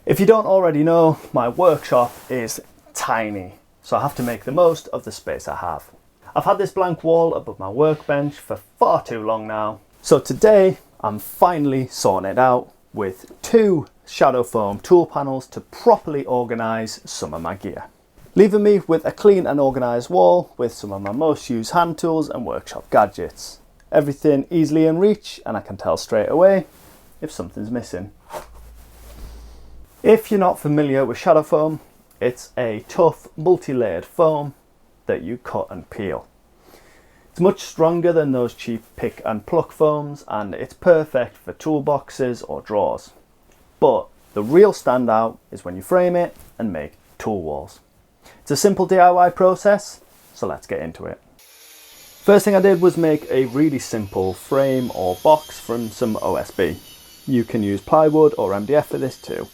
If you don't already know, my workshop is tiny, so I have to make the most of the space I have. I've had this blank wall above my workbench for far too long now, so today I'm finally sorting it out with 2 shadow foam tool panels to properly organise some of my gear, leaving me with a clean and organised wall with some of my most used hand tools and workshop gadgets. Everything easily in reach, and I can tell straight away if something's missing. If you're not familiar with shadow foam, it's a tough multi-layered foam that you cut and peel. It's much stronger than those cheap pick and pluck foams, and it's perfect for toolboxes or drawers. But the real standout is when you frame it and make tool walls. It's a simple DIY process, so let's get into it. First thing I did was make a really simple frame or box from some OSB. You can use plywood or MDF for this too.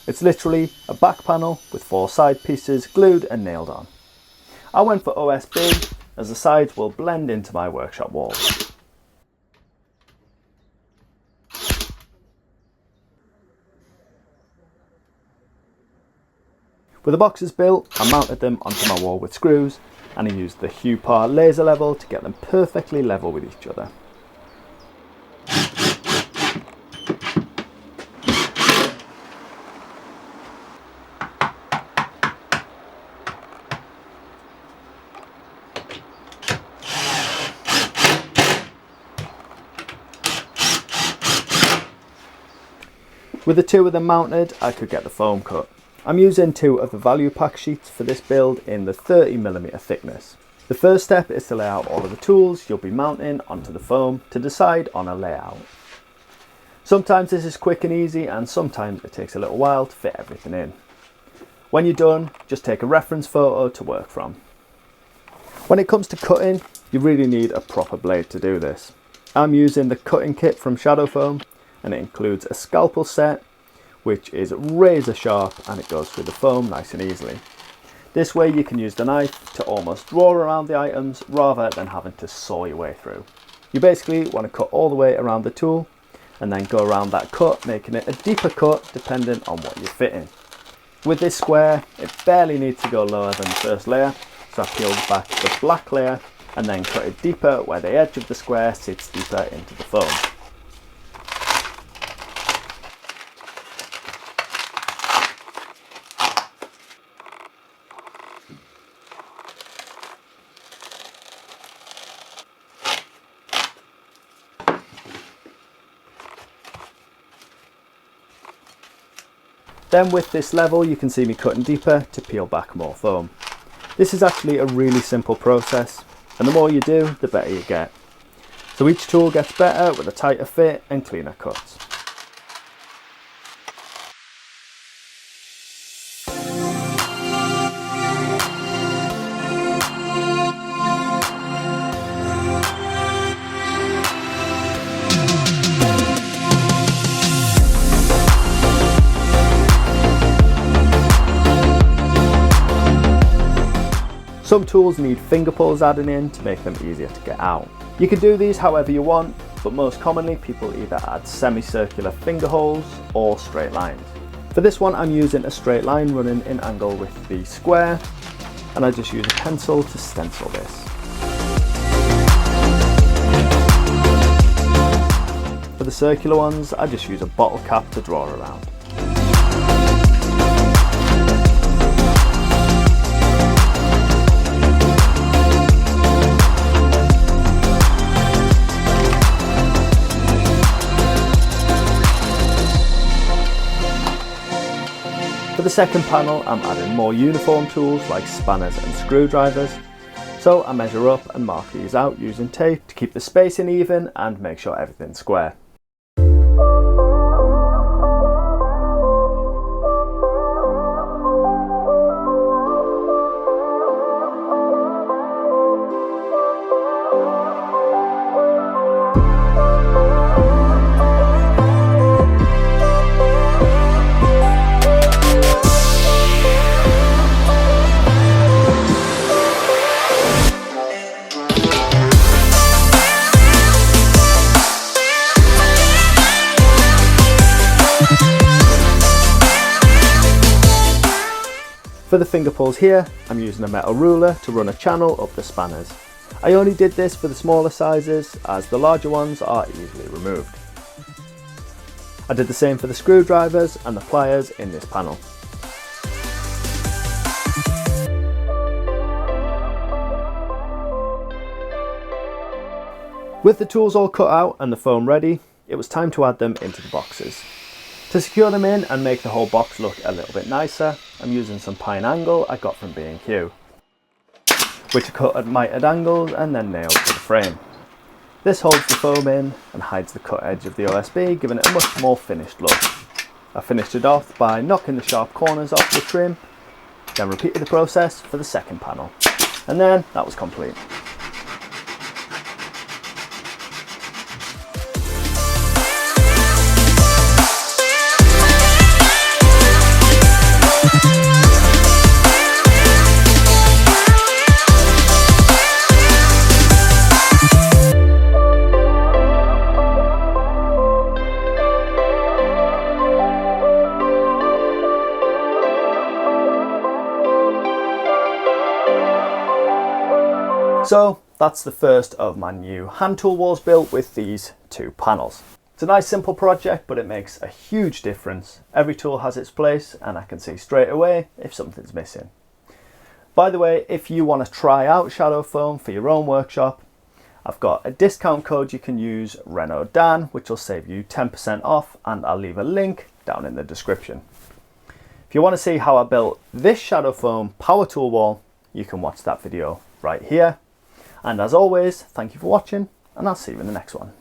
It's literally a back panel with 4 side pieces glued and nailed on. I went for OSB as the sides will blend into my workshop walls. With the boxes built, I mounted them onto my wall with screws, and I used the Hupar laser level to get them perfectly level with each other. With the 2 of them mounted, I could get the foam cut. I'm using 2 of the value pack sheets for this build in the 30mm thickness. The first step is to lay out all of the tools you'll be mounting onto the foam to decide on a layout. Sometimes this is quick and easy, and sometimes it takes a little while to fit everything in. When you're done, just take a reference photo to work from. When it comes to cutting, you really need a proper blade to do this. I'm using the cutting kit from Shadow Foam, and it includes a scalpel set which is razor sharp, and it goes through the foam nice and easily. This way you can use the knife to almost draw around the items rather than having to saw your way through. You basically want to cut all the way around the tool and then go around that cut, making it a deeper cut depending on what you're fitting. With this square, it barely needs to go lower than the first layer, so I peeled back the black layer and then cut it deeper where the edge of the square sits deeper into the foam. Then with this level you can see me cutting deeper to peel back more foam. This is actually a really simple process, and the more you do, the better you get. So each tool gets better with a tighter fit and cleaner cuts. Some tools need finger pulls added in to make them easier to get out. You can do these however you want, but most commonly people either add semicircular finger holes or straight lines. For this one I'm using a straight line running in angle with the square, and I just use a pencil to stencil this. For the circular ones I just use a bottle cap to draw around. For the second panel, I'm adding more uniform tools like spanners and screwdrivers, so I measure up and mark these out using tape to keep the spacing even and make sure everything's square. For the finger pulls here, I'm using a metal ruler to run a channel up the spanners. I only did this for the smaller sizes as the larger ones are easily removed. I did the same for the screwdrivers and the pliers in this panel. With the tools all cut out and the foam ready, it was time to add them into the boxes. To secure them in and make the whole box look a little bit nicer, I'm using some pine angle I got from B&Q, which are cut at mitered angles and then nailed to the frame. This holds the foam in and hides the cut edge of the OSB, giving it a much more finished look. I finished it off by knocking the sharp corners off the trim, then repeated the process for the second panel, and then that was complete. So that's the first of my new hand tool walls built with these two panels. It's a nice simple project, but it makes a huge difference. Every tool has its place and I can see straight away if something's missing. By the way, if you want to try out shadow foam for your own workshop, I've got a discount code you can use, RenoDan, which will save you 10% off, and I'll leave a link down in the description. If you want to see how I built this shadow foam power tool wall, you can watch that video right here. And as always, thank you for watching, and I'll see you in the next one.